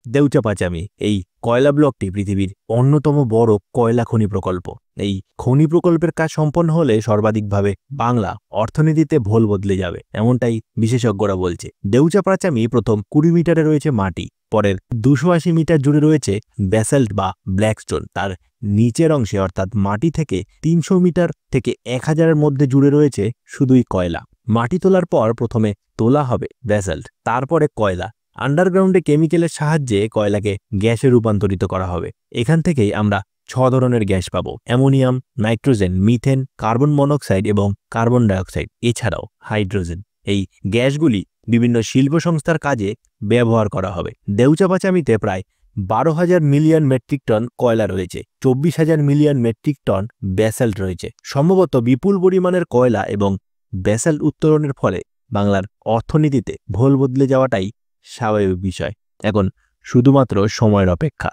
দেউচাপাচামি এই কয়লা ব্লকটি পৃথিবীর অন্যতম বড় কয়লা খনি প্রকল্প। এই খনি প্রকল্পের কাজ সম্পন্ন হলে সর্বাধিকভাবে বাংলা অর্থনীতিতে ভোল বদলে যাবে, এমনটাই বিশেষজ্ঞরা বলছে। দেউচাপাচামি প্রথম 20 মিটারে রয়েছে মাটি, পরের 280 মিটার জুড়ে রয়েছে ব্যাসাল্ট বা ব্ল্যাকস্টোন। তার নিচের অংশে অর্থাৎ মাটি থেকে 300 মিটার থেকে 1000-এর মধ্যে জুড়ে রয়েছে শুধুই কয়লা। মাটি তোলার পর প্রথমে তোলা হবে ব্যাসাল্ট, তারপরে কয়লা। আন্ডারগ্রাউন্ডে কেমিক্যালের সাহায্যে কয়লাকে গ্যাসে রূপান্তরিত করা হবে। এখান থেকেই আমরা 6 ধরনের গ্যাস পাবো: ammonium, nitrogen, methane, carbon monoxide এবং কার্বন ডাইঅক্সাইড, এছাড়াও হাইড্রোজেন। এই গ্যাসগুলি বিভিন্ন শিল্প সংস্থার কাজে ব্যবহার করা হবে। দেউচাপাচামিতে প্রায় 12,000 মিলিয়ন মেট্রিক টন কয়লা রয়েছে, 24,000 মিলিয়ন মেট্রিক টন ব্যাসাল্ট রয়েছে। সম্ভবত বিপুল পরিমাণের কয়লা এবং ব্যাসাল্ট উত্তোলনের ফলে বাংলার অর্থনীতিতে ভোল বদলে যাওয়াটাই স্বাভাবিক বিষয়। এখন শুধুমাত্র সময়ের অপেক্ষা।